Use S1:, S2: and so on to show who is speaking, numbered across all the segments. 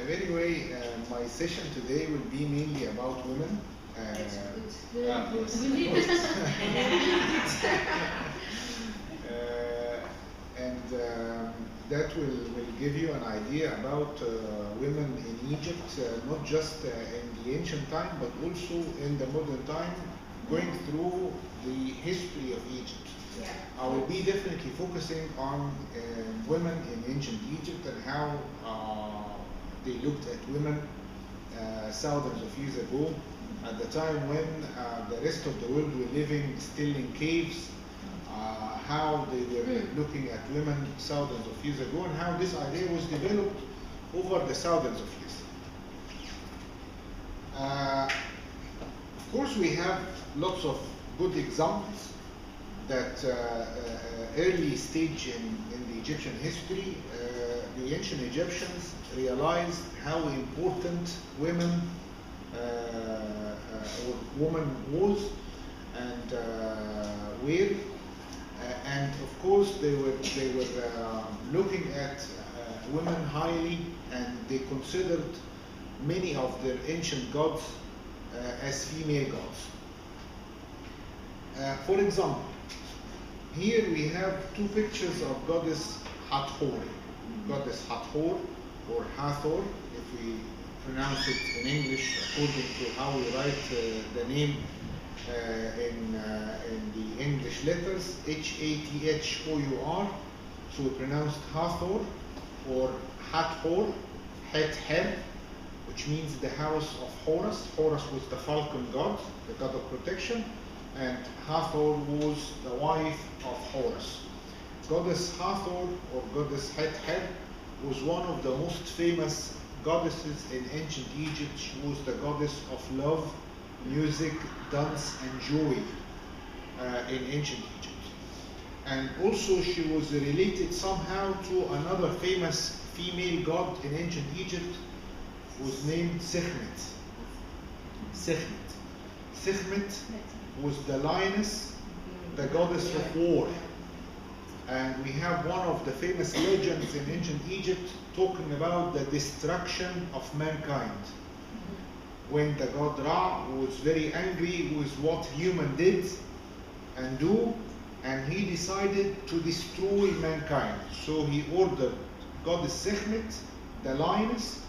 S1: Anyway, my session today will be mainly about women.
S2: That's good.
S1: Yes.
S2: We need it.
S1: And that will give you an idea about women in Egypt, not just in the ancient time, but also in the modern time, going through the history of Egypt.
S2: Yeah.
S1: I will be definitely focusing on women in ancient Egypt and how they looked at women thousands of years ago, at the time when the rest of the world were living still in caves, how they were looking at women thousands of years ago, and how this idea was developed over the thousands of years. Of course, we have lots of good examples that early stage in the Egyptian history, the ancient Egyptians realized how important women or woman was and were, and of course they were looking at women highly, and they considered many of their ancient gods as female gods. For example, here we have two pictures of goddess Hathor. Goddess Hathor, or Hathor, if we pronounce it in English according to how we write the name in the English letters, H-A-T-H-O-U-R. So we pronounced Hathor or Hathor, Het-Her, which means the house of Horus. Horus was the falcon god, the god of protection, and Hathor was the wife of Horus. Goddess Hathor, or goddess Het-Her, was one of the most famous goddesses in ancient Egypt. She was the goddess of love, music, dance, and joy in ancient Egypt. And also she was related somehow to another famous female god in ancient Egypt, was named Sekhmet. Sekhmet. Sekhmet was the lioness, the goddess of war. And we have one of the famous legends in ancient Egypt talking about the destruction of mankind. When the god Ra was very angry with what human did and do, and he decided to destroy mankind. So he ordered goddess Sekhmet, the lioness,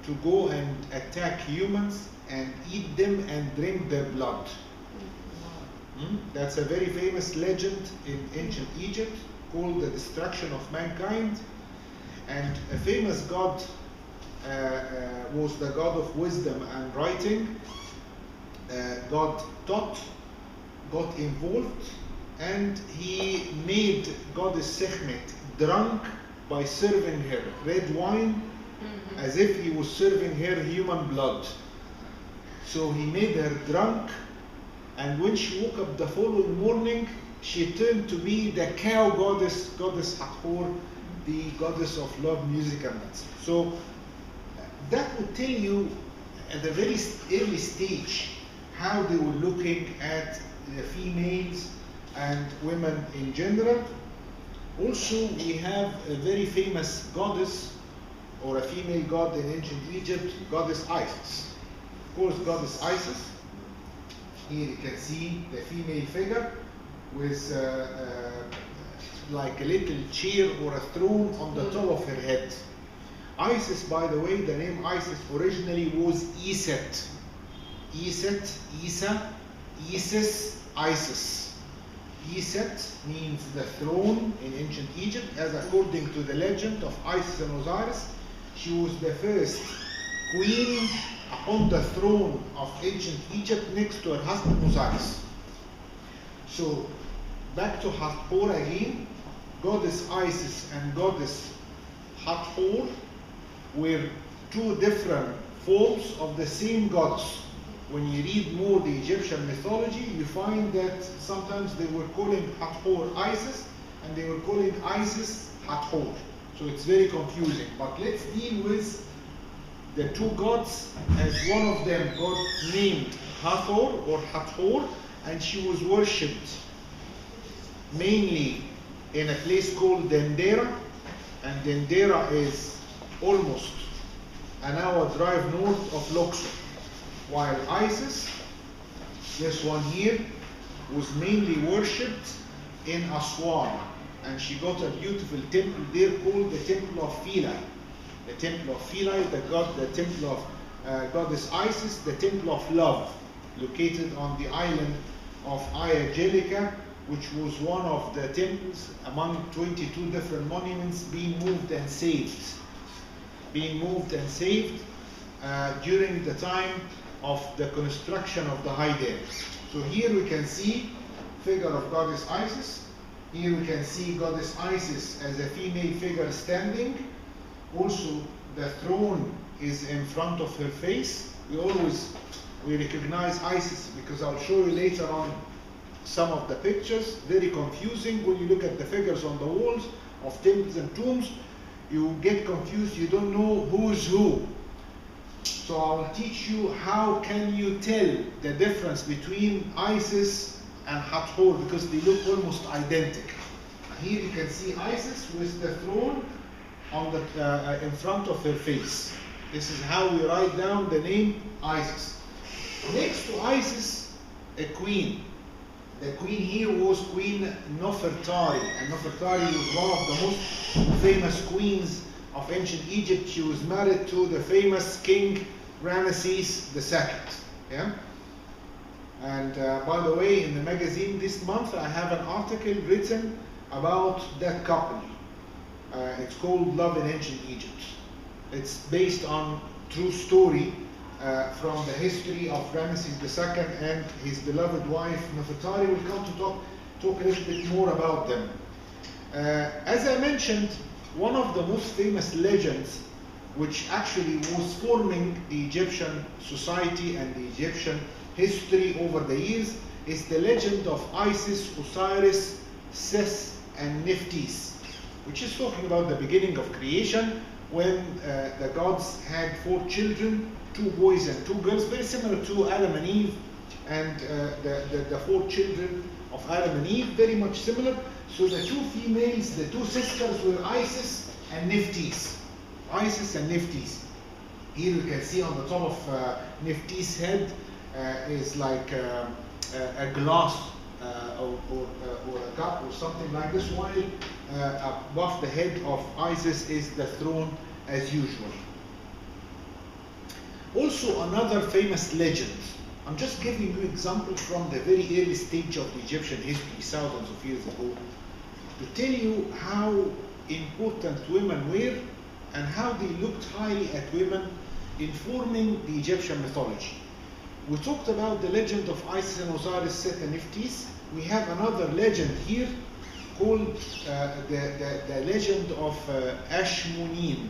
S1: to go and attack humans and eat them and drink their blood. That's a very famous legend in ancient Egypt called the destruction of mankind. And a famous god was the god of wisdom and writing. God Tot got involved, and he made goddess Sekhmet drunk by serving her red wine as if he was serving her human blood. So he made her drunk, and when she woke up the following morning, she turned to be the cow goddess, goddess Hathor, the goddess of love, music, and dance. So that would tell you at the very early stage how they were looking at the females and women in general. Also, we have a very famous goddess, or a female god in ancient Egypt, goddess Isis. Of course, goddess Isis, here you can see the female figure with like a little chair or a throne on the top of her head. Isis, by the way, the name Isis originally was Iset. Iset, Isa, Isis, Isis. Iset means the throne in ancient Egypt, as according to the legend of Isis and Osiris, she was the first queen upon the throne of ancient Egypt next to her husband Osiris. So back to Hathor again. Goddess Isis and goddess Hathor were two different forms of the same goddess. When you read more the Egyptian mythology, you find that sometimes they were calling Hathor Isis, and they were calling Isis Hathor. So it's very confusing. But let's deal with the two gods, as one of them got named Hathor or Hathor, and she was worshipped mainly in a place called Dendera, and then Dera is almost an hour drive north of Luxor, while Isis, this one here, was mainly worshipped in Aswan, and she got a beautiful temple there called the Temple of Philae. The Temple of Philae, the temple of goddess Isis, the Temple of Love, located on the island of Aegelica, which was one of the temples among 22 different monuments being moved and saved. During the time of the construction of the High Dam. So here we can see figure of goddess Isis. Here we can see goddess Isis as a female figure standing. Also, the throne is in front of her face. We recognize Isis because I'll show you later on some of the pictures. Very confusing when you look at the figures on the walls of temples and tombs. You get confused. You don't know who's who. So I'll teach you how can you tell the difference between Isis and Hathor, because they look almost identical. Here you can see Isis with the throne on the in front of her face. This is how we write down the name Isis. Next to Isis, a queen. The queen here was Queen Nefertari, and Nefertari was one of the most famous queens of ancient Egypt. She was married to the famous king Ramesses II. Yeah? And by the way, in the magazine this month, I have an article written about that couple. It's called Love in Ancient Egypt. It's based on true story from the history of Ramesses II and his beloved wife Nefertari. We'll come to talk a little bit more about them. As I mentioned, one of the most famous legends which actually was forming the Egyptian society and the Egyptian history over the years is the legend of Isis, Osiris, Seth, and Nephthys, which is talking about the beginning of creation when the gods had 4 children, 2 boys and 2 girls, very similar to Adam and Eve, and the 4 children of Adam and Eve, very much similar. So the 2 females, the 2 sisters were Isis and Nephthys. Isis and Nephthys. Here you can see on the top of Nephthys' head is like a glass or a cup or something like this, while above the head of Isis is the throne as usual. Also another famous legend. I'm just giving you examples from the very early stage of the Egyptian history, thousands of years ago, to tell you how important women were and how they looked highly at women in forming the Egyptian mythology. We talked about the legend of Isis and Osiris, Seth and Nephthys. We have another legend here called the legend of Ashmunin.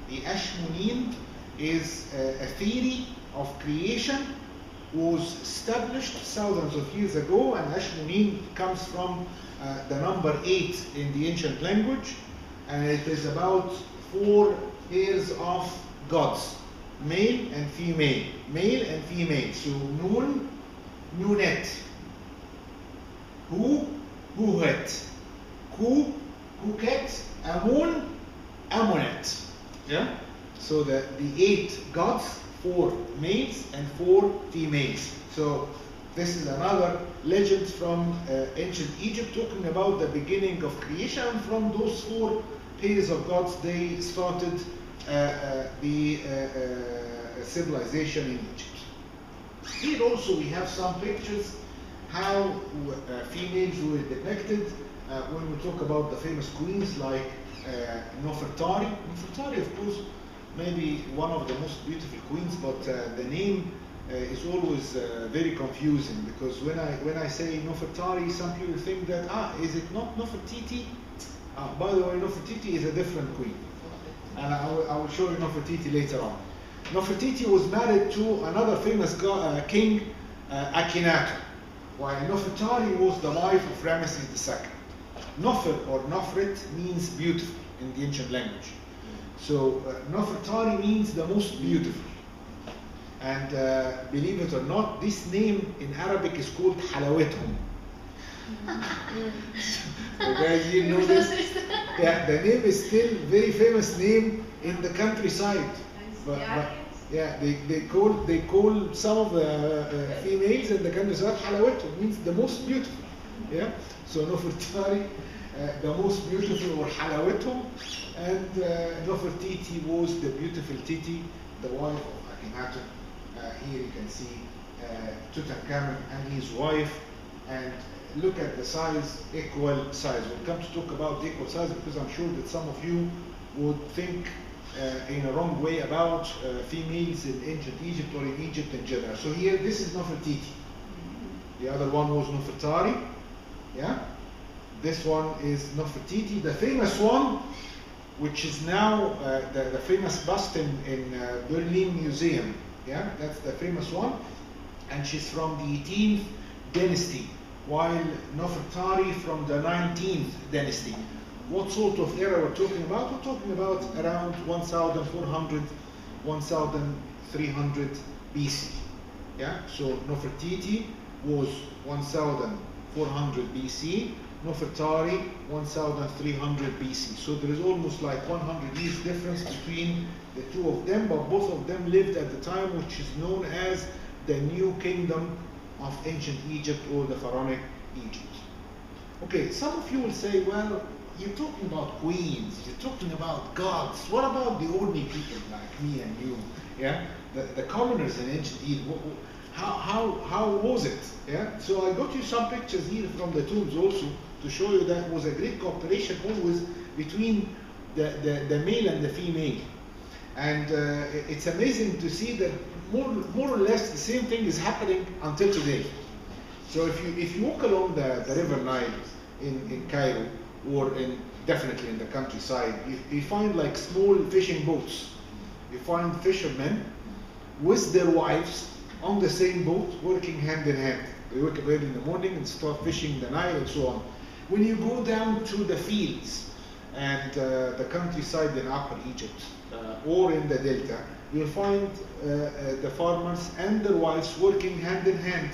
S1: The Ashmunin is a theory of creation, was established thousands of years ago, and Ashmunin comes from the number 8 in the ancient language, and it is about 4 pairs of gods, male and female, male and female. So Nun, Nunet, Hu, Huhet, Ku, Kuket, Amun, Amunet. Yeah? So the 8 gods, 4 males and 4 females. So this is another legend from ancient Egypt talking about the beginning of creation. And from those 4 pairs of gods, they started the civilization in Egypt. Here also we have some pictures how females were depicted when we talk about the famous queens like Nefertari. Nefertari, of course, maybe one of the most beautiful queens, but the name is always very confusing, because when I say Nefertari, some people think that is it not Nefertiti? By the way, Nefertiti is a different queen, and I will show you Nefertiti later on. Nefertiti was married to another famous king, Akhenaten, while Nefertari was the wife of Ramesses II. Nefer or Nofret means beautiful in the ancient language. So Nefertari means the most beautiful. And believe it or not, this name in Arabic is called Halawethum. So guys, you know this? Yeah, the name is still very famous name in the countryside. But yeah, they call some of the females in the countryside halawat, means the most beautiful. Yeah, so Nofertari, the most beautiful, or halawatهم, and Nofertiti was the beautiful Titi, the wife of Akhenaten. Here you can see Tutankhamun and his wife, and look at the size, equal size. We'll come to talk about the equal size because I'm sure that some of you would think in a wrong way about females in ancient Egypt or in Egypt in general. So here, this is Nofertiti. The other one was Nofertari. Yeah? This one is Nofertiti. The famous one, which is now the famous bust in Berlin Museum. Yeah, that's the famous one. And she's from the 18th dynasty, while Nofertari from the 19th dynasty. What sort of era we're talking about? We're talking about around 1400, 1300 BC. Yeah, so Nofertiti was 1400 BC, Nofertari 1300 BC. So there is almost like 100 years difference between the two of them, but both of them lived at the time which is known as the New Kingdom of ancient Egypt, or the Pharaonic Egypt. Okay, some of you will say, well, you're talking about queens, you're talking about gods. What about the ordinary people like me and you? Yeah, the commoners in ancient Egypt. How was it? Yeah, so I got you some pictures here from the tombs also to show you that was a great cooperation always between the male and the female. And it's amazing to see that more or less the same thing is happening until today. So if you walk along the River Nile in Cairo, or definitely in the countryside, you find like small fishing boats. You find fishermen with their wives on the same boat, working hand in hand. They wake up early in the morning and start fishing the Nile and so on. When you go down to the fields and the countryside in Upper Egypt or in the Delta, you'll find the farmers and their wives working hand in hand.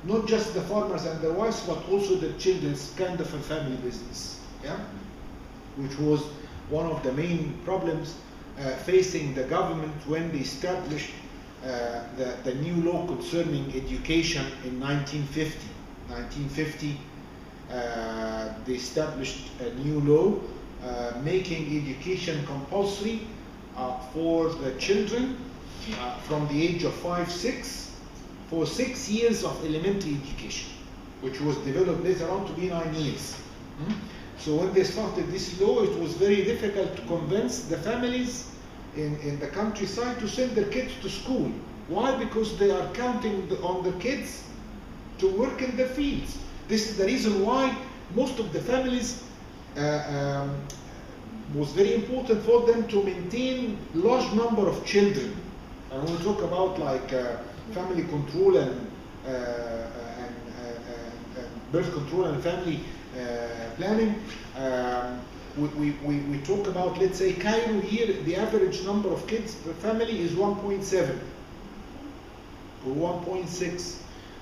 S1: Not just the farmers and their wives, but also the children's kind of a family business. Yeah? Which was one of the main problems facing the government when they established the new law concerning education in 1950. 1950, they established a new law making education compulsory for the children from the age of 5, 6, for 6 years of elementary education, which was developed later on to be 9 years. So when they started this law, it was very difficult to convince the families in the countryside to send their kids to school. Why? Because they are counting on the kids to work in the fields. This is the reason why most of the families was very important for them to maintain large number of children. And when we talk about like family control and birth control and family planning, we talk about, let's say, Cairo here, the average number of kids per family is 1.7 or 1.6,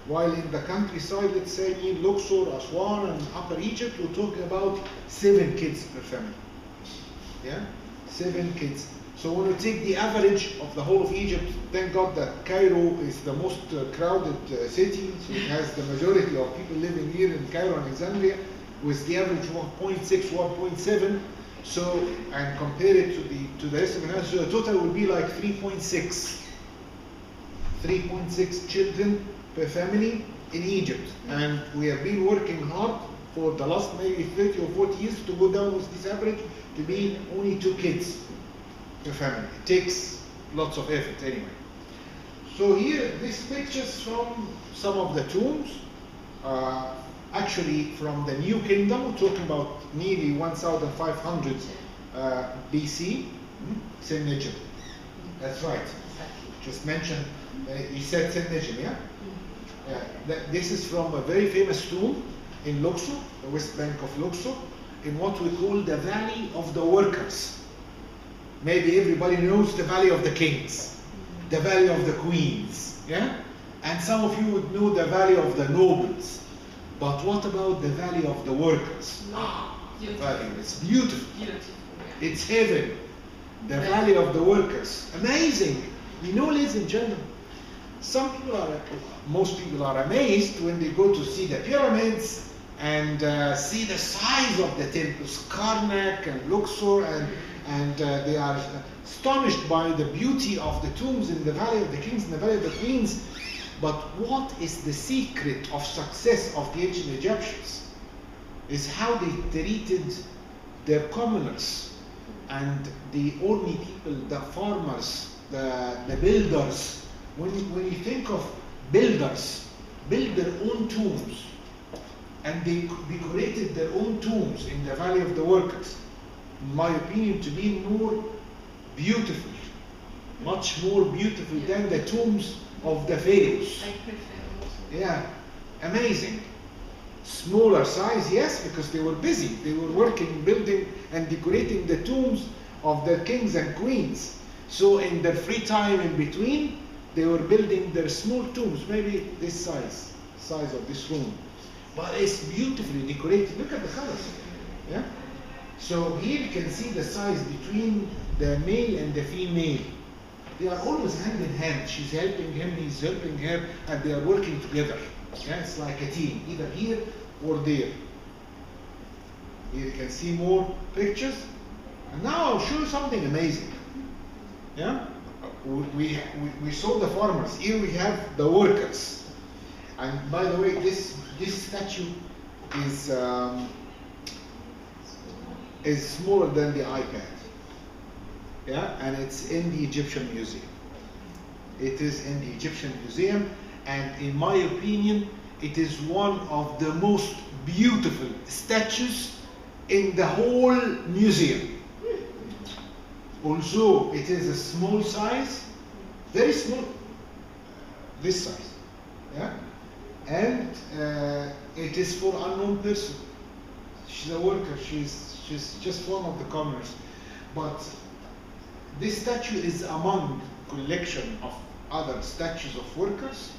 S1: while in the countryside, let's say in Luxor, Aswan, and Upper Egypt, we're talking about 7 kids per family. Yeah, 7 kids. So when we take the average of the whole of Egypt, thank God that Cairo is the most crowded city, so it has the majority of people living here in Cairo and Alexandria, with the average 1.6, 1.7. So, and compare it to the rest of the country, so the total will be like 3.6. 3.6 children per family in Egypt. And we have been working hard for the last maybe 30 or 40 years to go down with this average to be only 2 kids per family. It takes lots of effort anyway. So here, these pictures from some of the tombs, actually from the New Kingdom, we're talking about nearly 1500 BC. Same Egypt. That's right. Just mentioned, you said Same Egypt, yeah? This is from a very famous tomb in Luxor, the west bank of Luxor, in what we call the Valley of the Workers. Maybe everybody knows the Valley of the Kings, the Valley of the Queens, yeah? And some of you would know the Valley of the Nobles.
S3: But what about the valley of the workers? The valley, it's beautiful.
S2: Beautiful. Yeah.
S3: It's heaven. The valley of the workers. Amazing. You know, ladies and gentlemen, most people are amazed when they go to see the pyramids and see the size of the temples, Karnak and Luxor, and they are astonished by the beauty of the tombs in the Valley of the Kings and the Valley of the Queens. But what is the secret of success of the ancient Egyptians? Is how they treated their commoners and the ordinary people, the farmers, the builders. When you think of builders, build their own tombs, and they decorated their own tombs in the Valley of the Workers, in my opinion, to be more beautiful, much more beautiful than the tombs of the pharaohs.
S2: I prefer also.
S3: Yeah, amazing. Smaller size, yes, because they were busy. They were working, building and decorating the tombs of their kings and queens. So in their free time in between, they were building their small tombs, maybe this size of this room. But it's beautifully decorated. Look at the colors. Yeah. So here you can see the size between the male and the female. They are always hand in hand. She's helping him, he's helping her, and they are working together. Yeah, it's like a team, either here or there. Here you can see more pictures. And now I'll show you something amazing. Yeah, we saw the farmers. Here we have the workers. And by the way, this statue is smaller than the iPad. Yeah, and it's in the Egyptian Museum. It is in the Egyptian Museum, and in my opinion, it is one of the most beautiful statues in the whole museum. Also, it is a small size, very small, this size, yeah, and it is for unknown person. She's a worker. She's just one of the commoners, but this statue is among collection of other statues of workers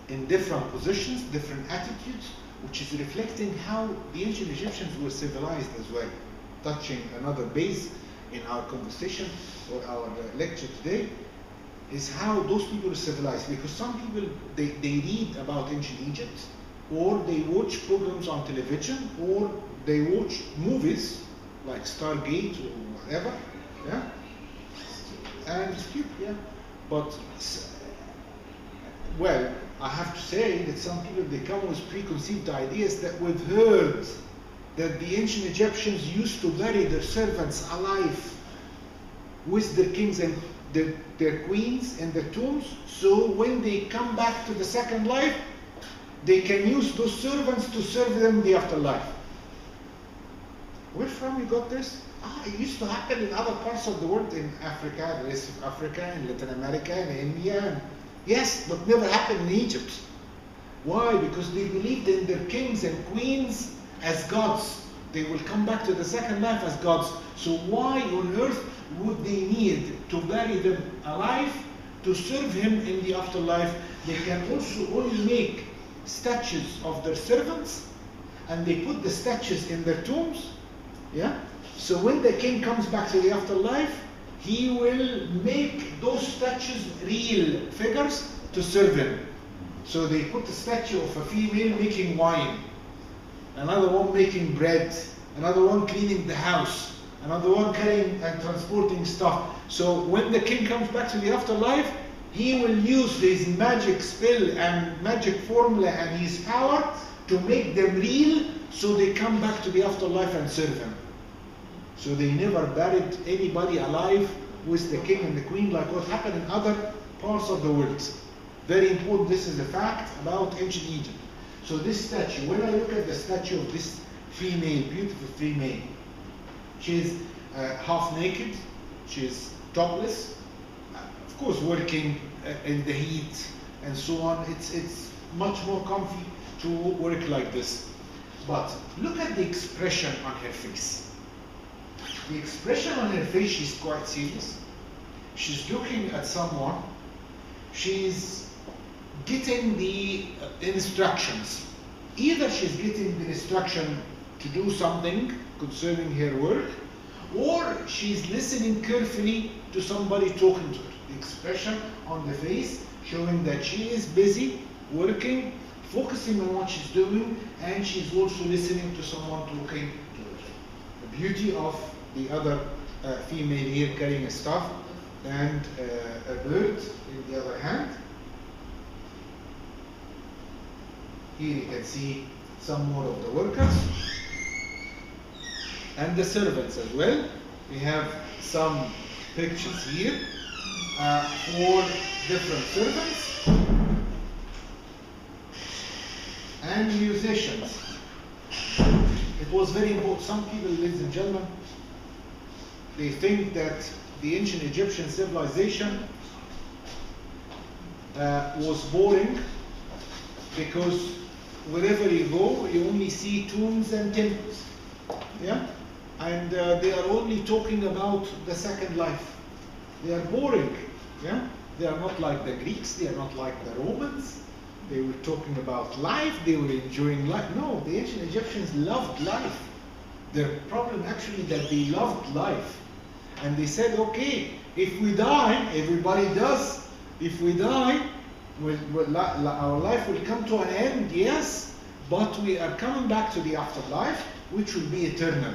S3: in different positions, different attitudes, which is reflecting how the ancient Egyptians were civilized as well. Touching another base in our conversation or our lecture today is how those people are civilized, because some people they read about ancient Egypt, or they watch programs on television, or they watch movies like Stargate or whatever, yeah, and it's cute, yeah, but well, I have to say that some people, they come with preconceived ideas that we've heard that the ancient Egyptians used to bury their servants alive with their kings and their queens in their tombs, so when they come back to the second life, they can use those servants to serve them in the afterlife. Where from you got this? It used to happen in other parts of the world, in Africa, the rest of Africa, in Latin America, in India. Yes, but never happened in Egypt. Why? Because they believed in their kings and queens as gods. They will come back to the second life as gods. So why on earth would they need to bury them alive to serve him in the afterlife? They can also only make statues of their servants, and they put the statues in their tombs. Yeah? So when the king comes back to the afterlife, he will make those statues real figures to serve him. So they put a statue of a female making wine, another one making bread, another one cleaning the house, another one carrying and transporting stuff. So when the king comes back to the afterlife, he will use his magic spell and magic formula and his power to make them real, so they come back to the afterlife and serve him. So they never buried anybody alive with the king and the queen like what happened in other parts of the world. Very important, this is a fact about ancient Egypt. So this statue, when I look at the statue of this female, beautiful female, she's half naked, she's topless, of course working in the heat and so on. It's much more comfy to work like this. But look at the expression on her face. The expression on her face, she's quite serious. She's looking at someone. She's getting the instructions. either she's getting the instruction to do something concerning her work, or she's listening carefully to somebody talking to her. The expression on the face showing that she is busy working, focusing on what she's doing, and she's also listening to someone talking to her. The beauty of the other female here carrying a staff and a bird in the other hand. Here you can see some more of the workers and the servants as well. We have some pictures here for different servants and musicians. It was very important. Some people, ladies and gentlemen, they think that the ancient Egyptian civilization was boring because wherever you go, you only see tombs and temples. Yeah? And they are only talking about the second life. They are boring. Yeah? They are not like the Greeks, they are not like the Romans. They were talking about life, they were enjoying life. No, the ancient Egyptians loved life. Their problem actually that they loved life. And they said, okay, if we die, everybody does. If we die, our life will come to an end, yes, but we are coming back to the afterlife, which will be eternal.